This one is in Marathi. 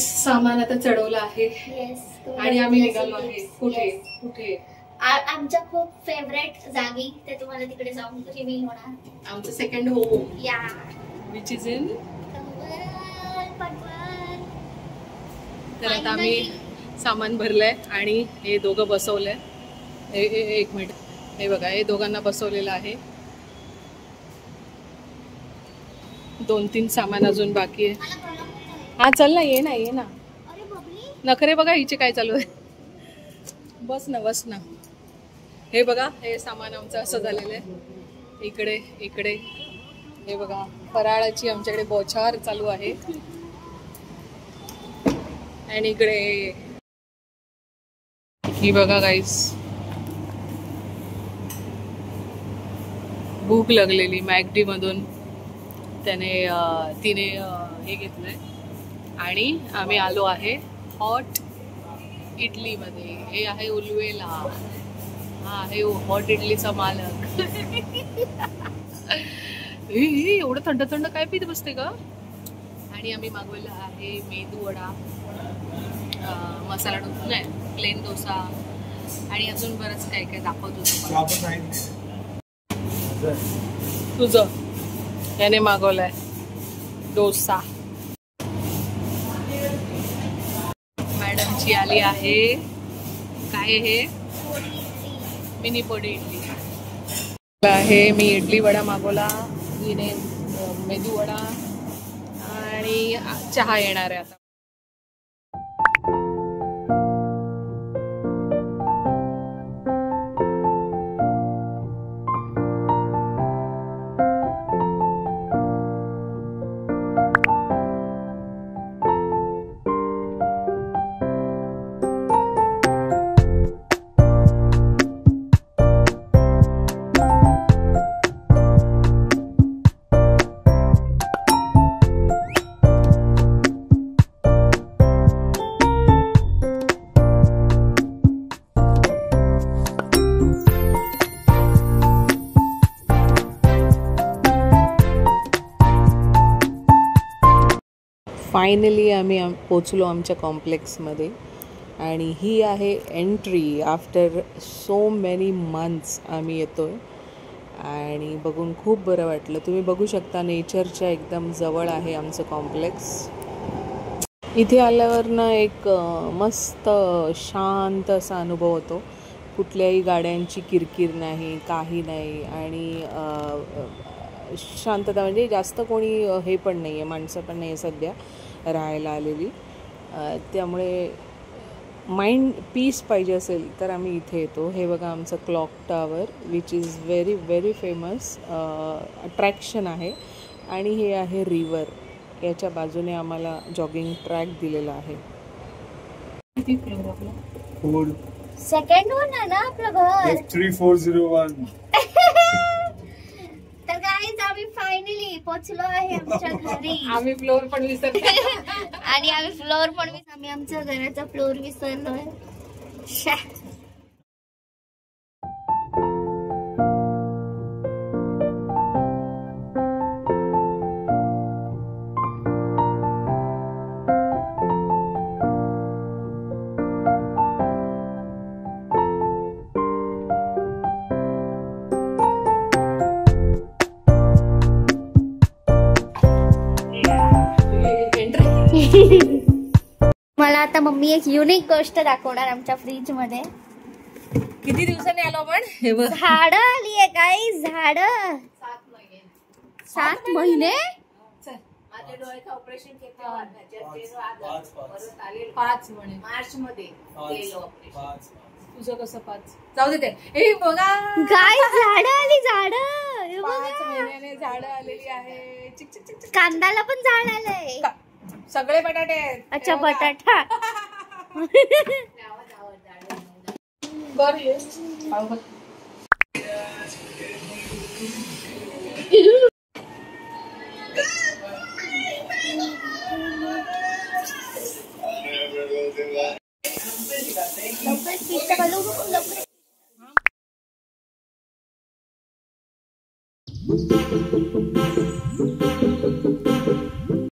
सामान आता चढवलं आहे आणि आम्ही निघालो आहे. कुठे कुठे आमच्या खूप फेवरेट जागी, ते तुम्हाला तिकडे जाऊन रिव्हील होणार. आमचं सेकंड होम या विच इज इन तर आता आम्ही सामान भरलंय आणि हे दोघं बसवलंय. एक मिनिट, हे बघा, हे दोघांना बसवलेलं आहे. 2-3 सामान अजून बाकी आहे. हा चल ना, ये ना ये ना. नखरे बघा हिचे काय चालू आहे. बस ना बस ना. हे बघा, हे सामान आमचं असं झालेलं आहे. इकडे इकडे हे बघा, फराळाची आमच्याकडे बोछार चालू आहे. आणि इकडे ही बघा गाईस, भूक लागलेली मॅकडी मधून तिने हे घेतलंय आणि आम्ही आलो आहे हॉट इडली मध्ये. हे आहे उलवेला, हा आहे हॉट इडलीचा मालक. एवढं थंड थंड काय पित बसते का. आणि आम्ही मागवलं आहे मेदू वडा, मसाला डोसा नाही, प्लेन डोसा आणि अजून बरंच काय काय दाखवतो तुझं. याने मागवलाय डोसा. मॅडमची आली आहे काय, हे मिनी पोडी इडली आहे. मी इडली वडा मागवला, हिने मेदू वडा आणि चहा येणार आहे आता. फायनली आम्ही पोचलो आमच्या कॉम्प्लेक्समध्ये आणि ही आहे entry. After so many months आम्ही येतो आहे आणि बघून खूप बरं वाटलं. तुम्ही बघू शकता, नेचरच्या एकदम जवळ आहे आमचं कॉम्प्लेक्स. इथे आल्यावर ना एक मस्त शांत असा अनुभव होतो. कुठल्याही गाड्यांची किरकिर नाही, काही नाही आणि शांतता, म्हणजे जास्त कोणी हे पण नाही आहे, माणसं पण नाही आहे सध्या राहायला आलेली. त्यामुळे माइंड पीस पाहिजे असेल तर आम्ही इथे येतो. हे बघा आमचं clock tower which is very very famous attraction आहे. आणि हे आहे रिव्हर, याच्या बाजूने आम्हाला जॉगिंग ट्रॅक दिलेला आहे. सेकंड वन आहे ना आपलं घर, 3401. तर गाईज आम्ही फायनली पोहोचलो आहे आमच्या घरी. आम्ही फ्लोर पण विसरलो आणि आम्ही आमच्या घराचा फ्लोर विसरलोय. मला आता मम्मी एक युनिक गोष्ट दाखवणार आमच्या फ्रीज मध्ये. किती दिवसांनी आलो आपण. झाड आलीये काही, झाड 7 महिने. माझ्या डोळ्याचं ऑपरेशन केलं 5 म्हणे मार्च मध्ये केलं ऑपरेशन. तुझं कसं 5? जाऊ दे ते. ए बघा काय झाड आली झाड. 5 महिन्याने झाड आलेली आहे. चिक चिक चिक चिक. कांदाला पण झाड आलंय. सगळे बटाटे आहेत. अच्छा बटाटा. बर ये खाऊ बघ. लवकर